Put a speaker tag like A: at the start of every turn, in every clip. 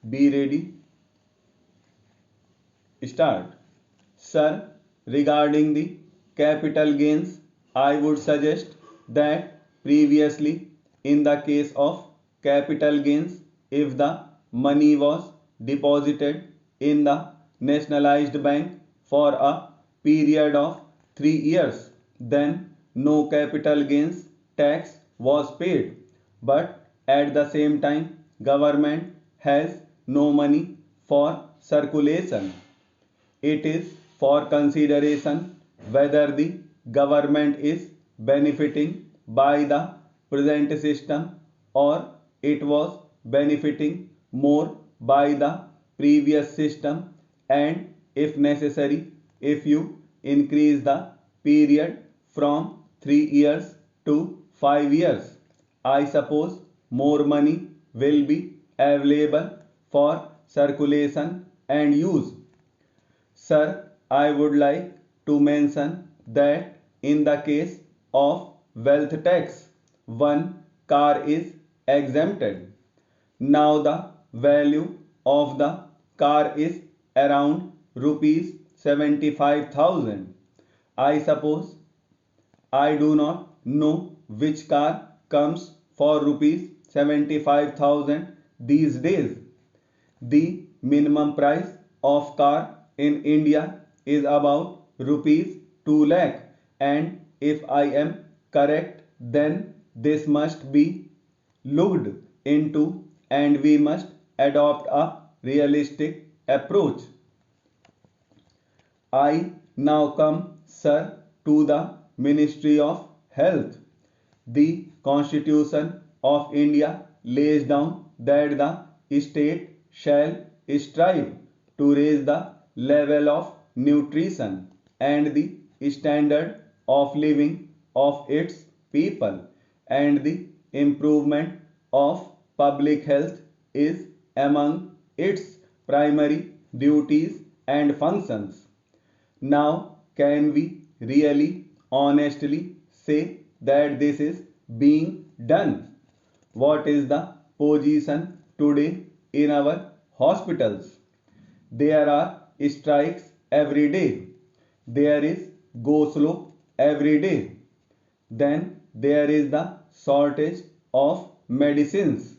A: Be ready. Start. Sir, regarding the capital gains, I would suggest that previously, in the case of capital gains, if the money was deposited in the nationalized bank for a period of 3 years, then no capital gains tax was paid. But at the same time, government has no money for circulation. It is for consideration whether the government is benefiting by the present system or it was benefiting more by the previous system, and if necessary, if you increase the period from 3 years to 5 years, I suppose more money will be available for circulation and use. Sir, I would like to mention that in the case of wealth tax, one car is exempted. Now the value of the car is around rupees 75,000. I suppose I do not know which car comes for rupees 75,000 these days. The minimum price of car in India is about rupees 2 lakh, and if I am correct, then this must be looked into and we must adopt a realistic approach. I now come, sir, to the Ministry of Health. The Constitution of India lays down that the state shall strive to raise the level of nutrition and the standard of living of its people, and the improvement of public health is among its primary duties and functions. Now, can we really honestly say that this is being done? What is the position today in our hospitals? There are strikes every day. There is go slow every day. Then there is the shortage of medicines.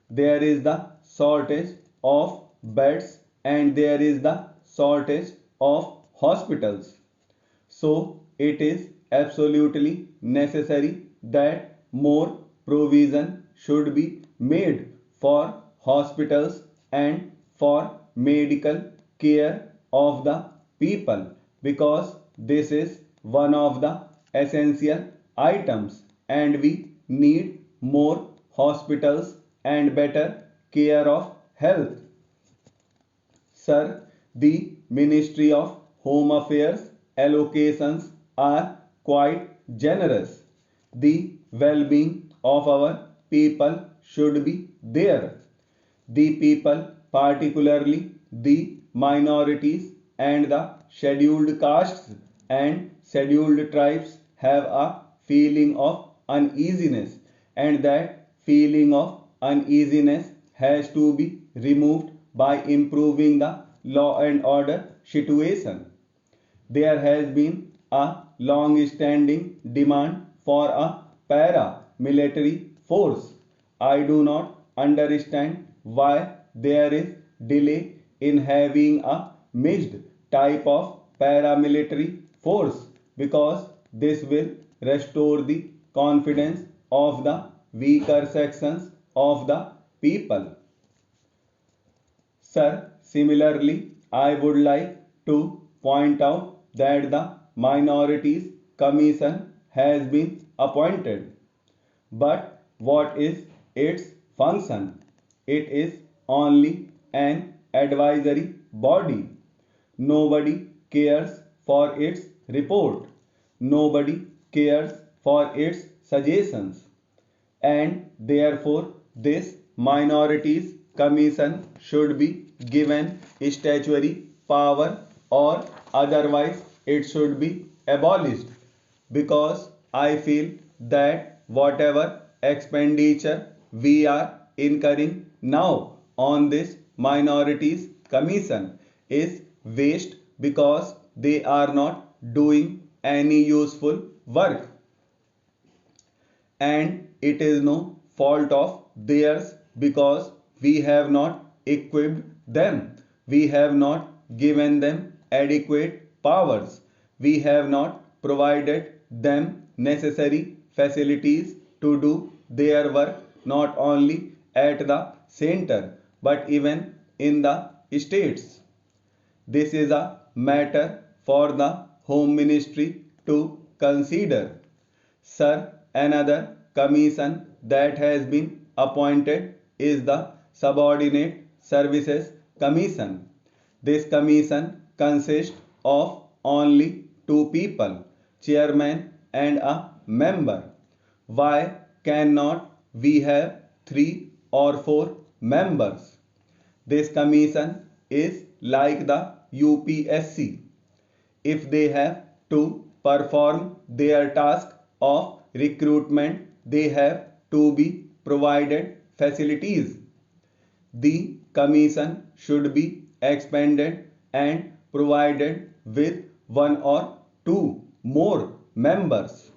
A: There is the shortage of beds and there is the shortage of hospitals. So it is absolutely necessary that more provision should be made for hospitals and for medical care of the people, because this is one of the essential items and we need more hospitals and better care of health. Sir, the Ministry of Home Affairs allocations are quite generous. The well-being of our people should be there. The people, particularly the minorities and the scheduled castes and scheduled tribes, have a feeling of uneasiness, and that feeling of uneasiness has to be removed by improving the law and order situation. There has been a long standing demand for a paramilitary force. I do not understand why there is delay in having a mixed type of paramilitary force, because this will restore the confidence of the weaker sections of the people. Sir, similarly, I would like to point out that the Minorities Commission has been appointed. But what is its function? It is only an advisory body. Nobody cares for its report. Nobody cares for its suggestions. And therefore, this Minorities Commission should be given statutory power, or otherwise it should be abolished, because I feel that whatever expenditure we are incurring now on this Minorities Commission is waste because they are not doing any useful work, and it is no fault of theirs because we have not equipped them, we have not given them adequate powers, we have not provided them necessary facilities to do their work not only at the center but even in the states. This is a matter for the Home Ministry to consider. Sir, another commission that has been appointed is the Subordinate Services Commission. This commission consists of only two people, chairman and a member. Why cannot we have three or four members? This commission is like the UPSC. If they have to perform their task of recruitment, they have to be provided facilities. The commission should be expanded and provided with one or two more members.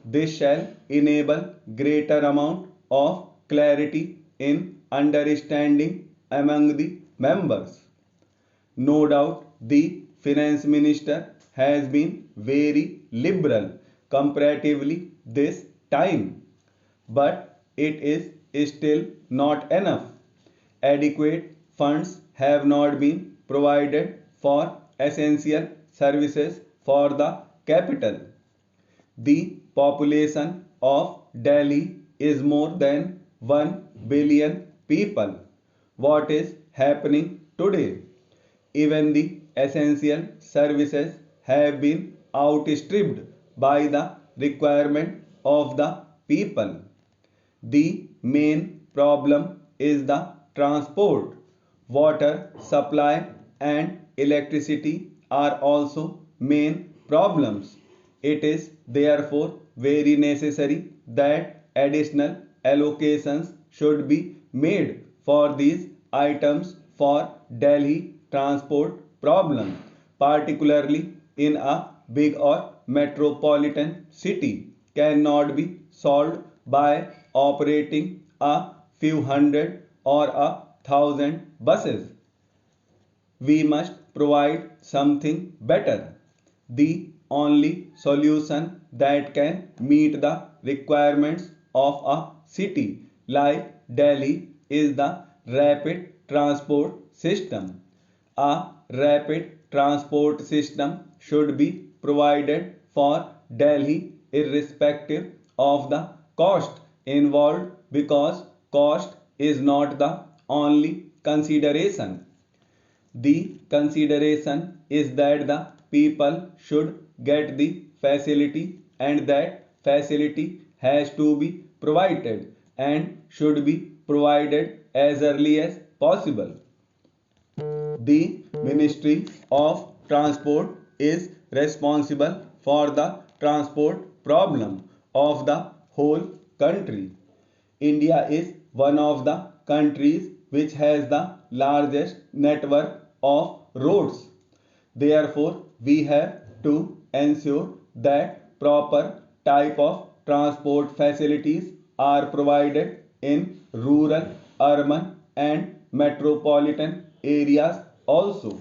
A: This shall enable greater amount of clarity in understanding among the members. No doubt the finance minister has been very liberal comparatively this time, but it is still not enough. Adequate funds have not been provided for essential services for the capital. The population of Delhi is more than 1 billion people. What is happening today? Even the essential services have been outstripped by the requirement of the people. The main problem is the transport. Water supply and electricity are also main problems. It is therefore very necessary that additional allocations should be made for these items for Delhi transport problem, particularly in a big or metropolitan city, cannot be solved by operating a few hundred or a thousand buses. We must provide something better. The only solution that can meet the requirements of a city like Delhi is the rapid transport system. A rapid transport system should be provided for Delhi irrespective of the cost involved, because cost is not the only consideration. The consideration is that the people should get the facility, and that facility has to be provided and should be provided as early as possible. The Ministry of Transport is responsible for the transport problem of the whole country. India is one of the countries which has the largest network of roads. Therefore, we have to ensure that proper type of transport facilities are provided in rural, urban and metropolitan areas also.